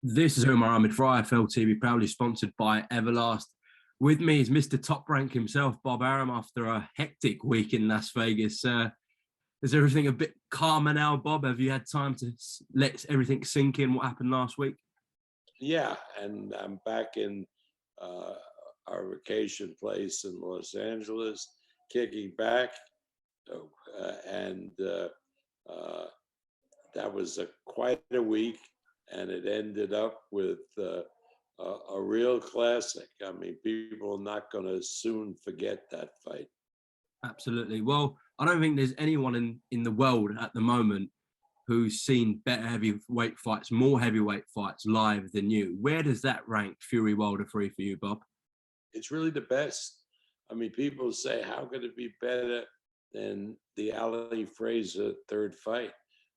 This is Umar Ahmed for IFL TV, proudly sponsored by Everlast. With me is Mr. Top Rank himself, Bob Arum, after a hectic week in Las Vegas. Is everything a bit calmer now, Bob? Have you had time to let everything sink in what happened last week? Yeah, and I'm back in our vacation place in Los Angeles, kicking back, and that was quite a week, and it ended up with a real classic. I mean, people are not going to soon forget that fight. Absolutely. Well, I don't think there's anyone in the world at the moment who's seen better heavyweight fights, more heavyweight fights live than you. Where does that rank Fury Wilder 3 for you, Bob? It's really the best. I mean, people say, how could it be better than the Ali Frazier third fight,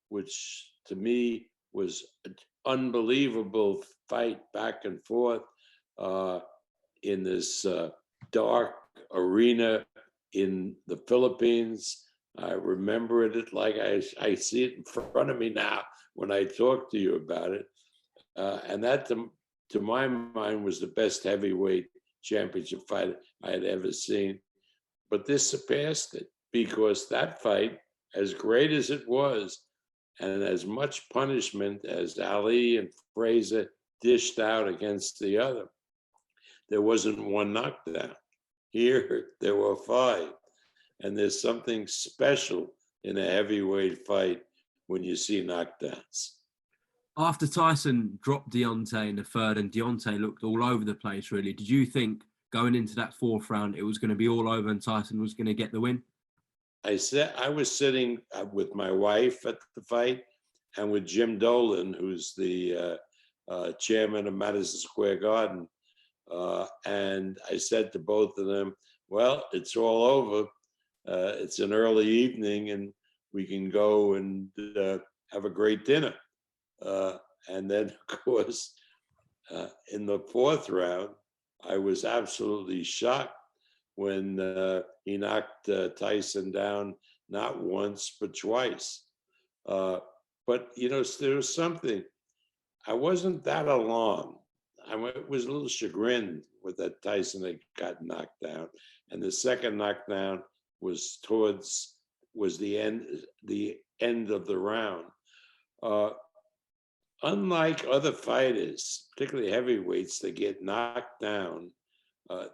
which to me was an unbelievable fight back and forth in this dark arena in the Philippines. I remember it like I see it in front of me now when I talk to you about it. And that, to my mind, was the best heavyweight championship fight I had ever seen. But this surpassed it, because that fight, as great as it was, and as much punishment as Ali and Frazier dished out against the other, there wasn't one knockdown. Here, there were 5. And there's something special in a heavyweight fight when you see knockdowns. After Tyson dropped Deontay in the third, and Deontay looked all over the place, really, did you think going into that 4th round it was going to be all over and Tyson was going to get the win? I was sitting with my wife at the fight and with Jim Dolan, who's the chairman of Madison Square Garden. And I said to both of them, well, it's all over. It's an early evening and we can go and have a great dinner. And then, of course, in the 4th round, I was absolutely shocked when he knocked Tyson down not once, but twice. But, you know, there was something. I wasn't that alarmed. I was a little chagrined with that Tyson that got knocked down. And the second knockdown was the end of the round. Unlike other fighters, particularly heavyweights, that get knocked down,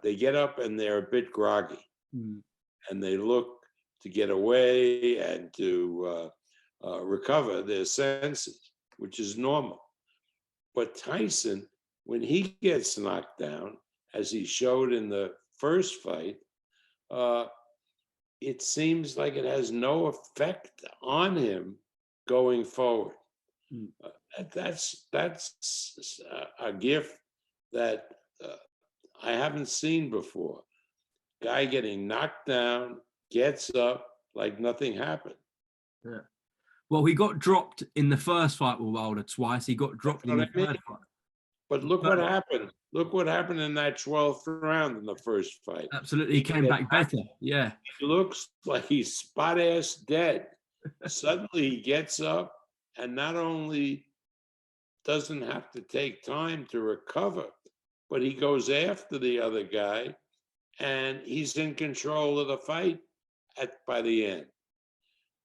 they get up and they're a bit groggy, and they look to get away and to recover their senses, which is normal. But Tyson, when he gets knocked down, as he showed in the first fight, it seems like it has no effect on him going forward. That's a gift that I haven't seen before. Guy getting knocked down, gets up like nothing happened. Yeah. Well, he got dropped in the first fight with Wilder twice. He got dropped in the third fight. But look what happened. Look what happened in that 12th round in the first fight. Absolutely, he came back better. Yeah. He looks like he's spot-ass dead. Suddenly he gets up and not only doesn't have to take time to recover, but he goes after the other guy and he's in control of the fight by the end.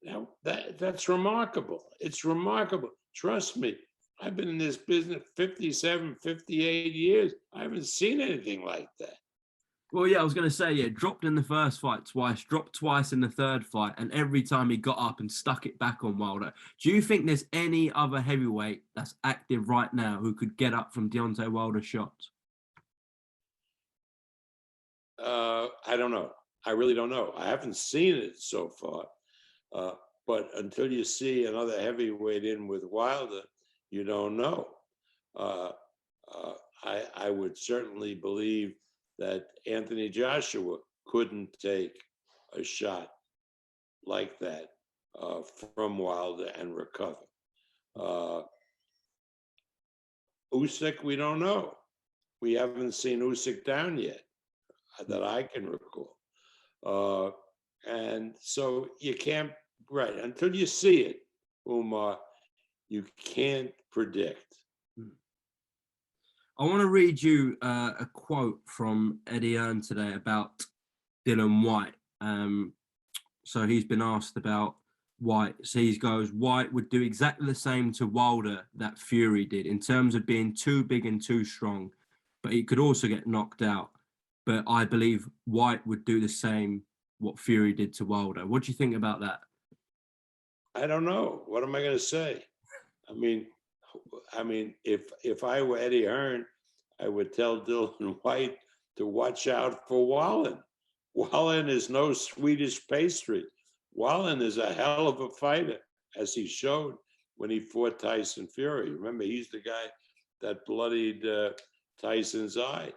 Now, that's remarkable. It's remarkable. Trust me, I've been in this business 57, 58 years. I haven't seen anything like that. Well, yeah, I was going to say, yeah, dropped in the first fight twice, dropped twice in the third fight, and every time he got up and stuck it back on Wilder. Do you think there's any other heavyweight that's active right now who could get up from Deontay Wilder's shots? I don't know. I really don't know. I haven't seen it so far. But until you see another heavyweight in with Wilder, you don't know. I would certainly believe that Anthony Joshua couldn't take a shot like that from Wilder and recover. Usyk, we don't know. We haven't seen Usyk down yet that I can recall. And so you can't, right, until you see it, Umar, you can't predict. I want to read you a quote from Eddie Earn today about Dylan Whyte. So he's been asked about Whyte. So he goes, Whyte would do exactly the same to Wilder that Fury did in terms of being too big and too strong, but he could also get knocked out. But I believe Whyte would do the same what Fury did to Wilder. What do you think about that? I don't know. What am I going to say? I mean, if I were Eddie Hearn, I would tell Dylan Whyte to watch out for Wallen. Wallen is no Swedish pastry. Wallen is a hell of a fighter, as he showed when he fought Tyson Fury. Remember, he's the guy that bloodied Tyson's eye.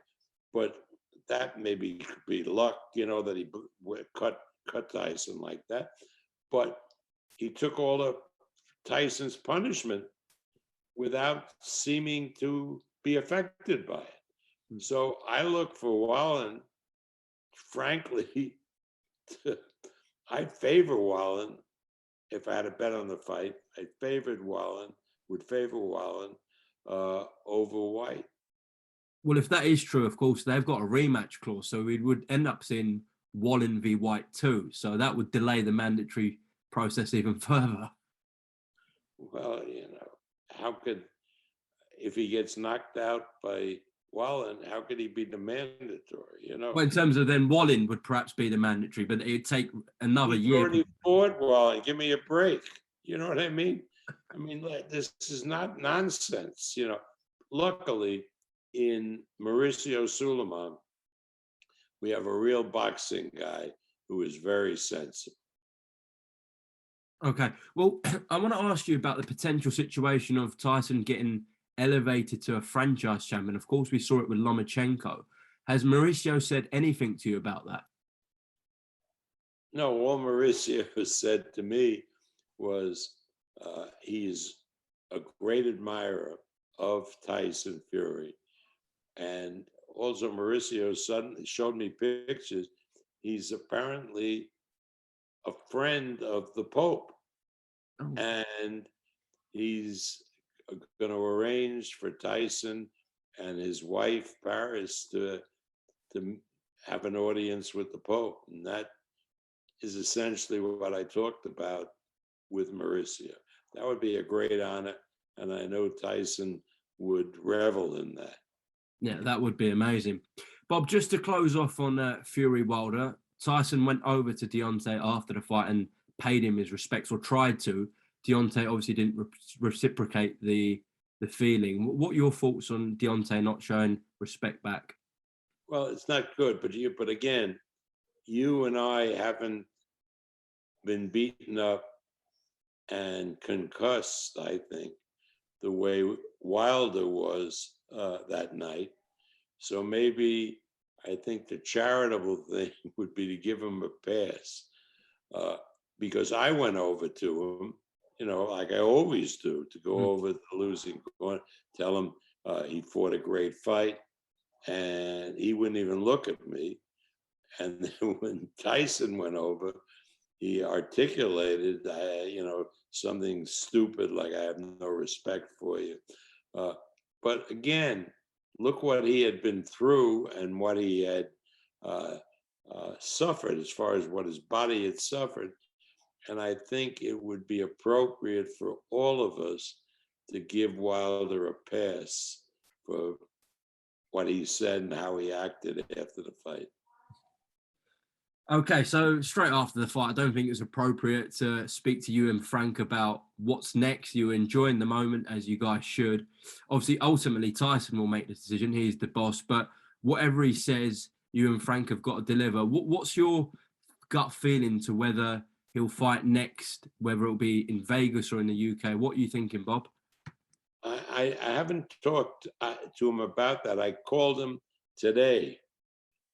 But that maybe could be luck, that he cut Tyson like that. But he took all of Tyson's punishment without seeming to be affected by it. So I look for Wallen, frankly, I favor Wallen. If I had a bet on the fight, would favor Wallen over Whyte. Well, if that is true, of course, they've got a rematch clause. So we would end up seeing Wallen v. Whyte too. So that would delay the mandatory process even further. Well, if he gets knocked out by Wallen, how could he be the mandatory? Well, in terms of then Wallen would perhaps be the mandatory, but it'd take another He's year. Already fought Wallen. Give me a break. You know what I mean? This is not nonsense. Luckily, in Mauricio Suleiman, we have a real boxing guy who is very sensible. Okay. Well, I want to ask you about the potential situation of Tyson getting elevated to a franchise champion. Of course, we saw it with Lomachenko. Has Mauricio said anything to you about that? No, all Mauricio said to me was he's a great admirer of Tyson Fury. And also Mauricio suddenly showed me pictures. He's apparently a friend of the Pope. Oh. And he's going to arrange for Tyson and his wife, Paris, to have an audience with the Pope. And that is essentially what I talked about with Mauricio. That would be a great honor. And I know Tyson would revel in that. Yeah, that would be amazing. Bob, just to close off on Fury Wilder, Tyson went over to Deontay after the fight and paid him his respects, or tried to. Deontay obviously didn't reciprocate the feeling. What are your thoughts on Deontay not showing respect back? Well, it's not good, but again, you and I haven't been beaten up and concussed, I think, the way Wilder was that night. So maybe I think the charitable thing would be to give him a pass, because I went over to him, like I always do, to go over the losing corner, tell him he fought a great fight, and he wouldn't even look at me. And then when Tyson went over, he articulated, something stupid like, I have no respect for you. But again, look what he had been through and what he had suffered, as far as what his body had suffered. And I think it would be appropriate for all of us to give Wilder a pass for what he said and how he acted after the fight. Okay, so straight after the fight, I don't think it's appropriate to speak to you and Frank about what's next. You're enjoying the moment, as you guys should. Obviously, ultimately, Tyson will make the decision. He's the boss. But whatever he says, you and Frank have got to deliver. What's your gut feeling to whether he'll fight next, whether it'll be in Vegas or in the UK? What are you thinking, Bob? I haven't talked to him about that. I called him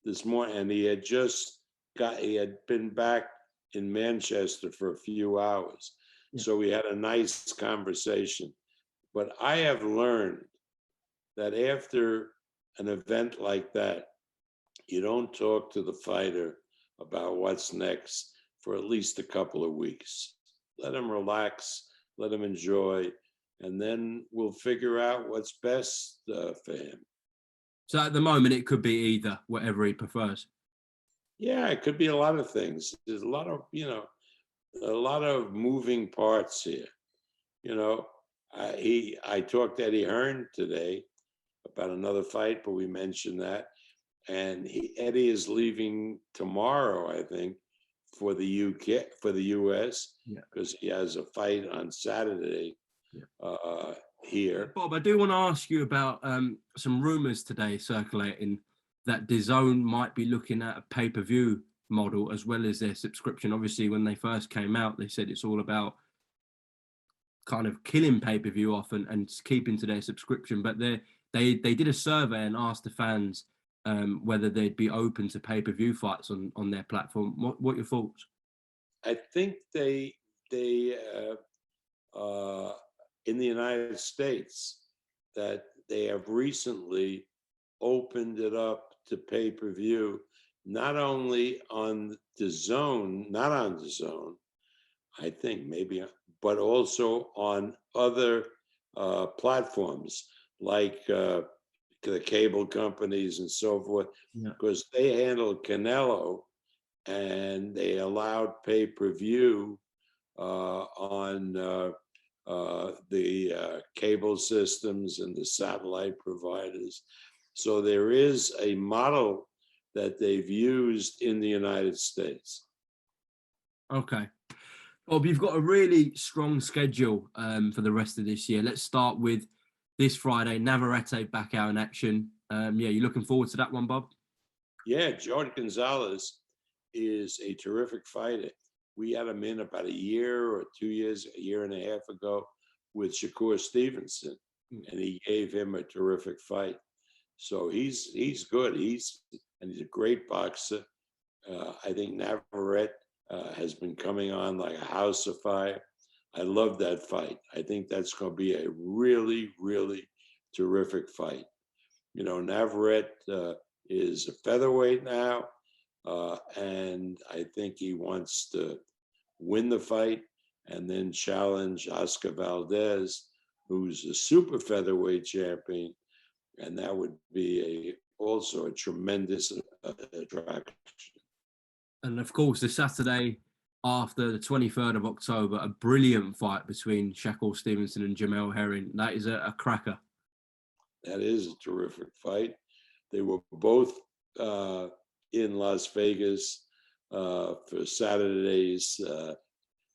this morning, and he had been back in Manchester for a few hours. Yeah. So we had a nice conversation. But I have learned that after an event like that, you don't talk to the fighter about what's next for at least a couple of weeks. Let him relax, let him enjoy, and then we'll figure out what's best for him. So at the moment, it could be either, whatever he prefers. Yeah, it could be a lot of things. There's a lot of, a lot of moving parts here. I talked to Eddie Hearn today about another fight, but we mentioned that. And Eddie is leaving tomorrow, I think, for the UK, for the US, because he has a fight on Saturday here. Bob, I do want to ask you about some rumors today circulating that Dazn might be looking at a pay-per-view model as well as their subscription. Obviously, when they first came out, they said it's all about kind of killing pay-per-view off and keeping to their subscription. But they did a survey and asked the fans whether they'd be open to pay-per-view fights on their platform. What are your thoughts? I think they in the United States that they have recently opened it up to pay-per-view, not only on DAZN, not on DAZN, I think maybe, but also on other platforms like the cable companies and so forth, because they handled Canelo and they allowed pay-per-view on the cable systems and the satellite providers. So there is a model that they've used in the United States. Okay. Bob, you've got a really strong schedule for the rest of this year. Let's start with this Friday, Nativrete back out in action. You looking forward to that one, Bob? Yeah, George Gonzalez is a terrific fighter. We had him in about a year or 2 years, a year and a half ago with Shakur Stevenson, and he gave him a terrific fight. So he's good. He's a great boxer. I think Nativrete has been coming on like a house of fire. I love that fight. I think that's going to be a really, really terrific fight. Nativrete is a featherweight now, and I think he wants to win the fight and then challenge Oscar Valdez, who's a super featherweight champion, and that would be also a tremendous attraction. And of course, the Saturday after the 23rd of October, a brilliant fight between Shakur Stevenson and Jamel Herring. That is a cracker. That is a terrific fight. They were both in Las Vegas for Saturday's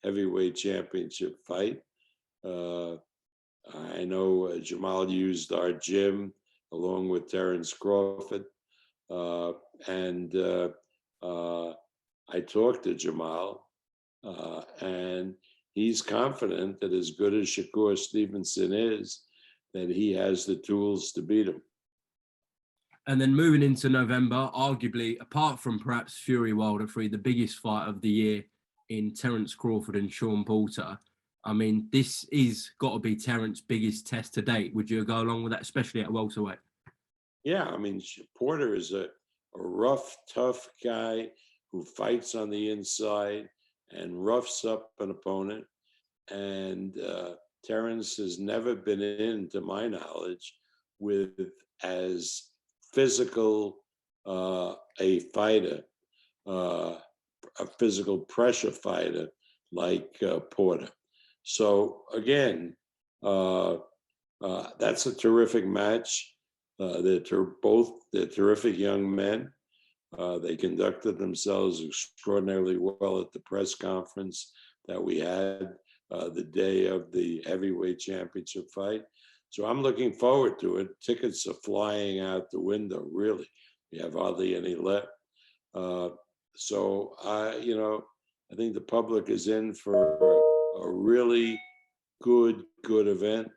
heavyweight championship fight. I know Jamal used our gym along with Terrence Crawford. And I talked to Jamal, and he's confident that as good as Shakur Stevenson is, that he has the tools to beat him. And then moving into November, arguably, apart from perhaps Fury Wilder 3, the biggest fight of the year in Terence Crawford and Sean Porter. I mean, this is got to be Terrence's biggest test to date. Would you go along with that, especially at welterweight? Yeah, I mean, Porter is a rough, tough guy who fights on the inside and roughs up an opponent. And Terence has never been in, to my knowledge, with as physical a fighter, a physical pressure fighter like Porter. So again, that's a terrific match. They're terrific young men. They conducted themselves extraordinarily well at the press conference that we had the day of the heavyweight championship fight. So I'm looking forward to it. Tickets are flying out the window, really. We have hardly any left. So I think the public is in for a really good event.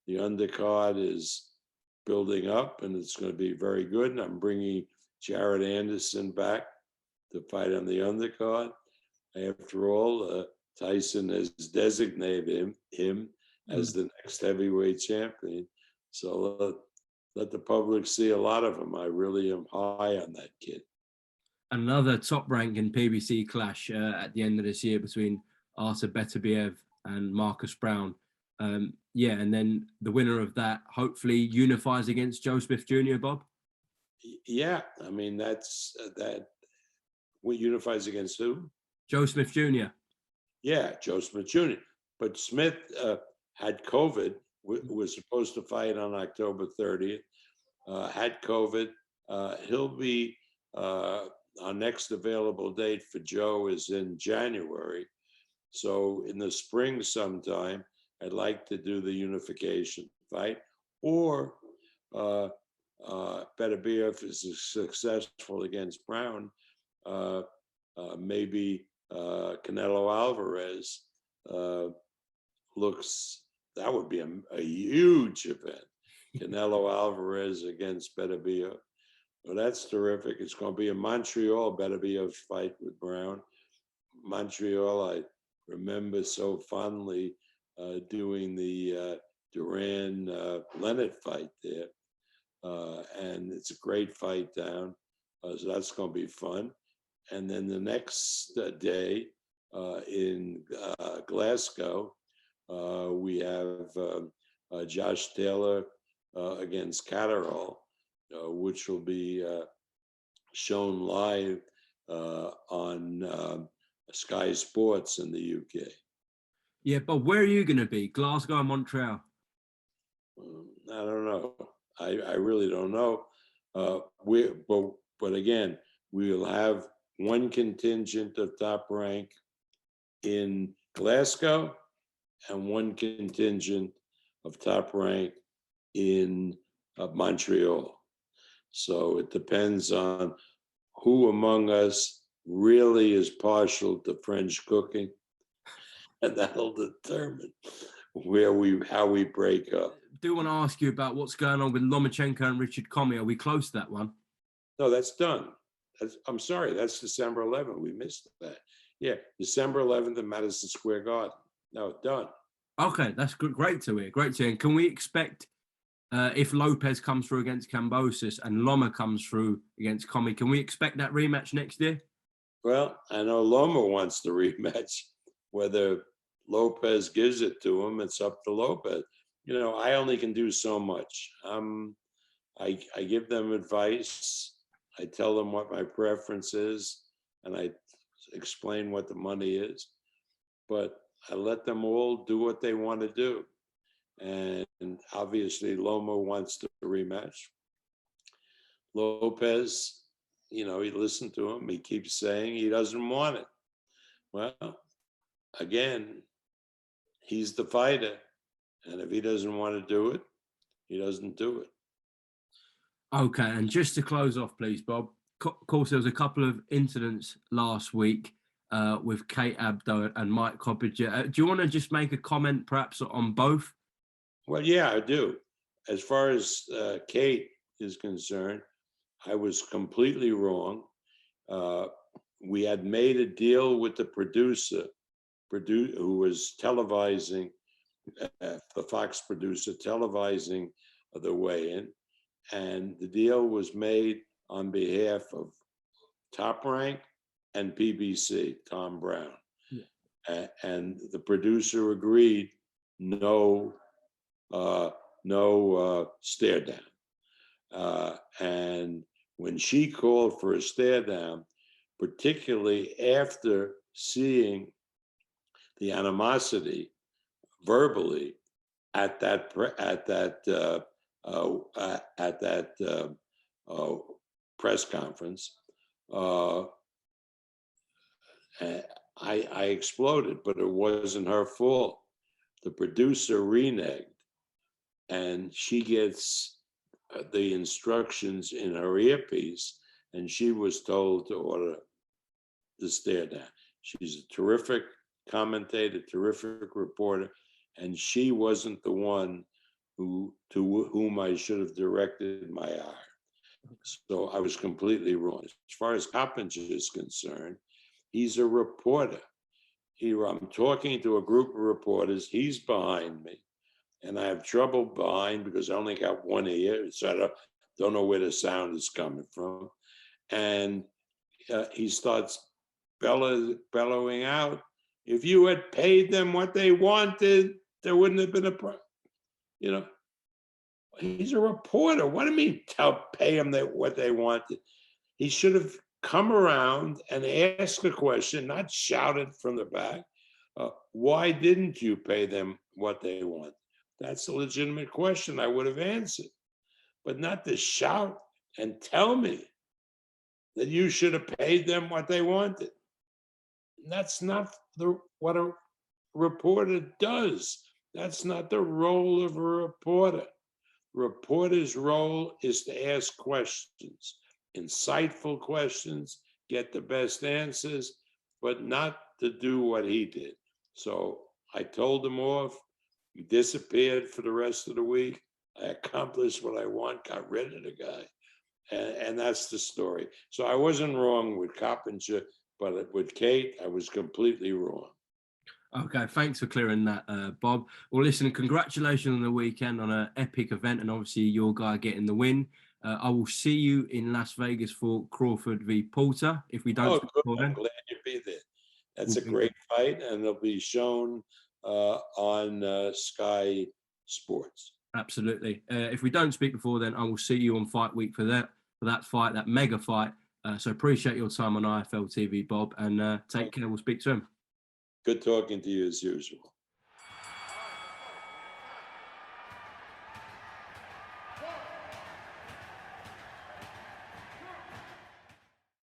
The undercard is building up, and it's going to be very good. And I'm bringing Jared Anderson back to fight on the undercard. After all, Tyson has designated him as the next heavyweight champion. So let the public see a lot of him. I really am high on that kid. Another top-ranking PBC clash at the end of this year between Dazn Ppv and Marcus Brown. And then the winner of that hopefully unifies against Joe Smith Jr., Bob? Yeah, I mean that's that. What unifies against who? Joe Smith Jr. Yeah, Joe Smith Jr. But Smith had COVID. Was supposed to fight on October 30th. Had COVID. He'll be our next available date for Joe is in January. So in the spring sometime, I'd like to do the unification fight, or Beterbiev, if is successful against Brown, maybe Canelo Alvarez looks, that would be a huge event. Canelo Alvarez against Beterbiev. Well, that's terrific. It's going to be in Montreal, Beterbiev's fight with Brown. Montreal, I remember so fondly doing the Duran Leonard fight there. And it's a great fight down. So that's going to be fun. And then the next day in Glasgow, we have Josh Taylor against Catterall, which will be shown live on Sky Sports in the UK. Yeah, but where are you going to be? Glasgow or Montreal? I don't know. I really don't know. But again, we will have one contingent of Top Rank in Glasgow and one contingent of Top Rank in Montreal. So it depends on who among us really is partial to French cooking, and that'll determine how we break up. I do want to ask you about what's going on with Lomachenko and Richard Commey. Are we close to that one? No, that's done. I'm sorry, that's December 11th. We missed that. Yeah, December 11th in Madison Square Garden. No, done. Okay, that's great to hear. Great to hear. And can we expect, if Lopez comes through against Kambosos and Loma comes through against Commey, can we expect that rematch next year? Well, I know Loma wants the rematch. Whether Lopez gives it to him, it's up to Lopez. You know, I only can do so much. I give them advice. I tell them what my preference is, and I explain what the money is. But I let them all do what they want to do. And obviously, Loma wants the rematch. Lopez, you know, he listened to him. He keeps saying he doesn't want it. Well, again, he's the fighter. And if he doesn't want to do it, he doesn't do it. Okay, and just to close off, please, Bob. Of course, there was a couple of incidents last week with Kate Abdo and Mike Coppinger. Do you want to just make a comment, perhaps, on both? Well, yeah, I do. As far as Kate is concerned, I was completely wrong. We had made a deal with the producer who was televising, the Fox producer televising the weigh-in, and the deal was made on behalf of Top Rank and PBC, Tom Brown. Yeah. And the producer agreed no stare down. And when she called for a stare down, particularly after seeing the animosity verbally at that press conference, I exploded, but it wasn't her fault. The producer reneged, and she gets the instructions in her earpiece, and she was told to order the stare down. She's a terrific commentator, terrific reporter, and she wasn't the one to whom I should have directed my ire. So I was completely wrong. As far as Coppinger is concerned, he's a reporter. I'm talking to a group of reporters. He's behind me, and I have trouble behind because I only got one ear, so I don't know where the sound is coming from. And he starts bellowing out, if you had paid them what they wanted, there wouldn't have been a problem. You know, He's a reporter. What do you mean pay him what they wanted? He should have come around and asked a question, not shout it from the back. Why didn't you pay them what they want? That's a legitimate question I would have answered, but not to shout and tell me that you should have paid them what they wanted. That's not what a reporter does. That's not the role of a reporter. Reporter's role is to ask questions, insightful questions, get the best answers, but not to do what he did. So I told him off. He disappeared for the rest of the week. I accomplished what I want, got rid of the guy. And that's the story. So I wasn't wrong with Coppinger, but with Kate, I was completely wrong. Okay, thanks for clearing that, Bob. Well, listen, congratulations on the weekend on an epic event, and obviously your guy getting the win. I will see you in Las Vegas for Crawford v. Porter. If we don't, I'm glad you'll be there. That's a great fight, and it'll be shown on Sky Sports. Absolutely. If we don't speak before then, I will see you on Fight Week for that fight, that mega fight. So appreciate your time on IFL TV, Bob, and take care. We'll speak soon. Good talking to you as usual.